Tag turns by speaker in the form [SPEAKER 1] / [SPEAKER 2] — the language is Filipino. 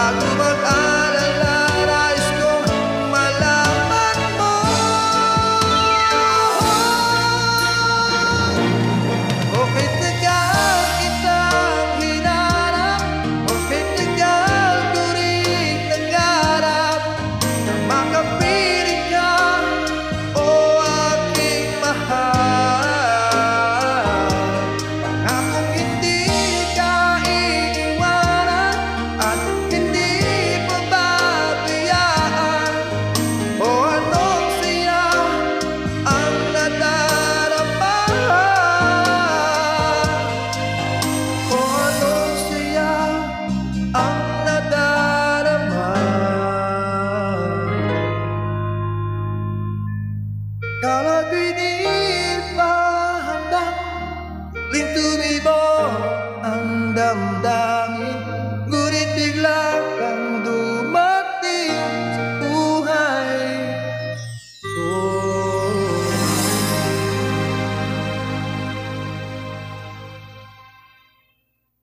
[SPEAKER 1] bago mag-alala, nais kong malaman mo. Bakit tagal kitang hinanap? Bakit tagal ko rin nangarap na makapiling ka, o aking mahal? Pangakong hindi ka iiwanan at hindi pababayaan. O anong saya ang nadarama? O anong saya ang nadarama? Kala ko'y di